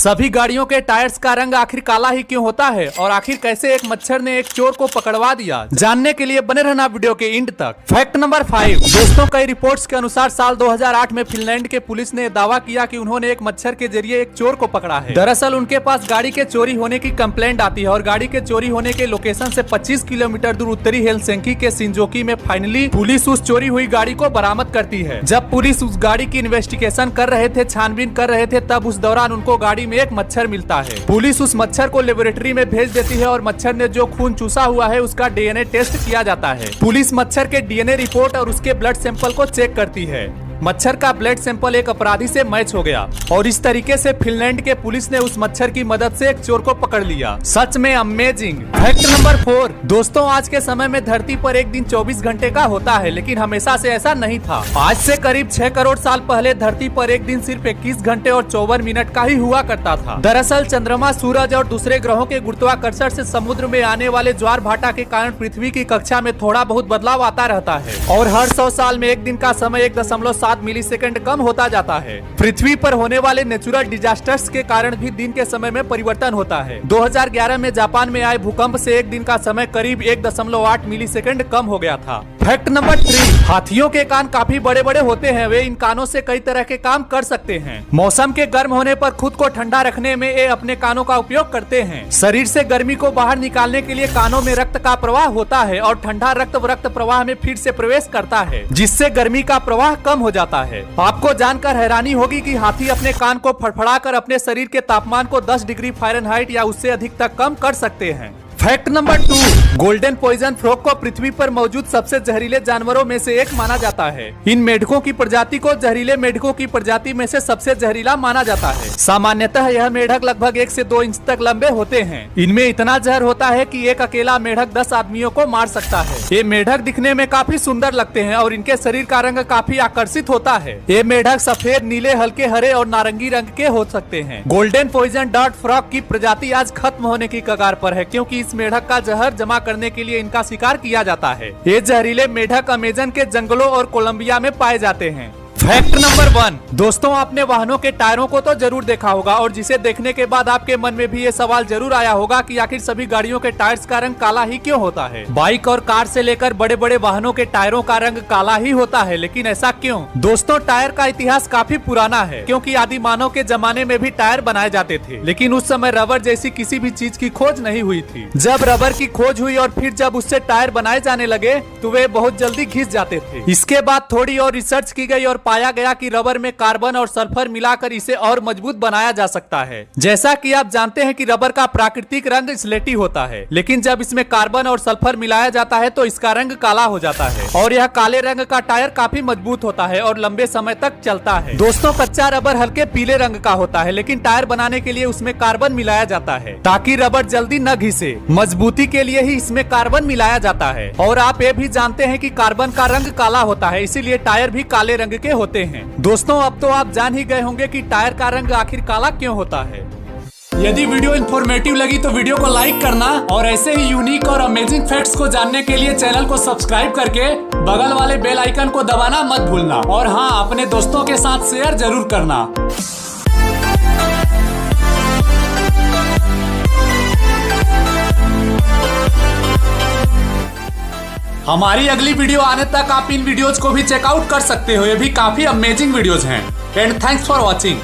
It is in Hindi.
सभी गाड़ियों के टायर्स का रंग आखिर काला ही क्यों होता है और आखिर कैसे एक मच्छर ने एक चोर को पकड़वा दिया, जानने के लिए बने रहना वीडियो के एंड तक। फैक्ट नंबर 5 दोस्तों, कई रिपोर्ट्स के अनुसार साल 2008 में फिनलैंड के पुलिस ने दावा किया कि उन्होंने एक मच्छर के जरिए एक चोर को पकड़ा है। दरअसल उनके पास गाड़ी के चोरी होने की कंप्लेंट आती है और गाड़ी के चोरी होने के लोकेशन से 25 किलोमीटर दूर उत्तरी हेलसिंकी के शिंजोकी में फाइनली पुलिस उस चोरी हुई गाड़ी को बरामद करती है। जब पुलिस उस गाड़ी की इन्वेस्टिगेशन कर रहे थे, छानबीन कर रहे थे, तब उस दौरान उनको गाड़ी में एक मच्छर मिलता है। पुलिस उस मच्छर को लेबोरेटरी में भेज देती है और मच्छर ने जो खून चूसा हुआ है उसका डीएनए टेस्ट किया जाता है। पुलिस मच्छर के डीएनए रिपोर्ट और उसके ब्लड सैंपल को चेक करती है। मच्छर का ब्लड सैंपल एक अपराधी से मैच हो गया और इस तरीके से फिनलैंड के पुलिस ने उस मच्छर की मदद से एक चोर को पकड़ लिया। सच में अमेजिंग। फैक्ट नंबर 4 दोस्तों, आज के समय में धरती पर एक दिन 24 घंटे का होता है, लेकिन हमेशा से ऐसा नहीं था। आज से करीब 6 करोड़ साल पहले धरती पर एक दिन सिर्फ 21 घंटे और 54 मिनट का ही हुआ करता था। दरअसल चंद्रमा, सूरज और दूसरे ग्रहों के गुरुत्वाकर्षण से समुद्र में आने वाले ज्वार भाटा के कारण पृथ्वी की कक्षा में थोड़ा बहुत बदलाव आता रहता है और हर 100 साल में एक दिन का समय 1.7 मिलीसेकंड कम होता जाता है। पृथ्वी पर होने वाले नेचुरल डिजास्टर्स के कारण भी दिन के समय में परिवर्तन होता है। 2011 में जापान में आए भूकंप से एक दिन का समय करीब 1.8 मिलीसेकंड कम हो गया था। फैक्ट नंबर 3 हाथियों के कान काफी बड़े बड़े होते हैं। वे इन कानों से कई तरह के काम कर सकते हैं। मौसम के गर्म होने पर खुद को ठंडा रखने में ये अपने कानों का उपयोग करते हैं। शरीर से गर्मी को बाहर निकालने के लिए कानों में रक्त का प्रवाह होता है और ठंडा रक्त प्रवाह में फिर से प्रवेश करता है, जिससे गर्मी का प्रवाह कम हो जाता है। आपको जानकर हैरानी होगी कि हाथी अपने कान को फड़फड़ाकर अपने शरीर के तापमान को 10 डिग्री फ़ारेनहाइट या उससे अधिक तक कम कर सकते हैं। Fact number 2 golden poison frog को पृथ्वी पर मौजूद सबसे जहरीले जानवरों में से एक माना जाता है। इन मेढकों की प्रजाति को जहरीले मेढकों की प्रजाति में से सबसे जहरीला माना जाता है। सामान्यतः यह मेढक लगभग 1 से 2 इंच तक लंबे होते हैं। इनमें इतना जहर होता है कि एक अकेला मेढक 10 आदमियों को मार सकता है। ये मेढक दिखने में काफी सुंदर लगते हैं और इनके शरीर का रंग काफी आकर्षित होता है। ये मेढक सफेद, नीले, हल्के हरे और नारंगी रंग के हो सकते हैं। गोल्डन पॉइजन डर्ट फ्रॉग की प्रजाति आज खत्म होने की कगार पर है, क्योंकि मेढक का जहर जमा करने के लिए इनका शिकार किया जाता है। ये जहरीले मेढक अमेजन के जंगलों और कोलंबिया में पाए जाते हैं। फैक्ट नंबर 1 दोस्तों, आपने वाहनों के टायरों को तो जरूर देखा होगा और जिसे देखने के बाद आपके मन में भी ये सवाल जरूर आया होगा कि आखिर सभी गाड़ियों के टायर्स का रंग काला ही क्यों होता है। बाइक और कार से लेकर बड़े बड़े वाहनों के टायरों का रंग काला ही होता है, लेकिन ऐसा क्यों? दोस्तों, टायर का इतिहास काफी पुराना है, क्योंकि आदि मानव के जमाने में भी टायर बनाए जाते थे, लेकिन उस समय रबर जैसी किसी भी चीज की खोज नहीं हुई थी। जब रबर की खोज हुई और फिर जब उससे टायर बनाए जाने लगे तो वे बहुत जल्दी घिस जाते थे। इसके बाद थोड़ी और रिसर्च की गई और पाया गया कि रबर में कार्बन और सल्फर मिलाकर इसे और मजबूत बनाया जा सकता है। जैसा कि आप जानते हैं कि रबर का प्राकृतिक रंग स्लेटी होता है, लेकिन जब इसमें कार्बन और सल्फर मिलाया जाता है तो इसका रंग काला हो जाता है और यह काले रंग का टायर काफी मजबूत होता है और लंबे समय तक चलता है। दोस्तों, कच्चा रबर हल्के पीले रंग का होता है, लेकिन टायर बनाने के लिए उसमें कार्बन मिलाया जाता है ताकि रबर जल्दी न घिसे। मजबूती के लिए ही इसमें कार्बन मिलाया जाता है। और आप ये भी जानते हैं कि कार्बन का रंग काला होता है, इसीलिए टायर भी काले रंग के होते हैं। दोस्तों, अब तो आप जान ही गए होंगे कि टायर का रंग आखिर काला क्यों होता है। यदि वीडियो इन्फॉर्मेटिव लगी तो वीडियो को लाइक करना और ऐसे ही यूनिक और अमेजिंग फैक्ट्स को जानने के लिए चैनल को सब्सक्राइब करके बगल वाले बेल आइकन को दबाना मत भूलना। और हाँ, अपने दोस्तों के साथ शेयर जरूर करना। हमारी अगली वीडियो आने तक आप इन वीडियोज को भी चेकआउट कर सकते हो। ये भी काफी अमेजिंग वीडियोज हैं। And thanks for watching.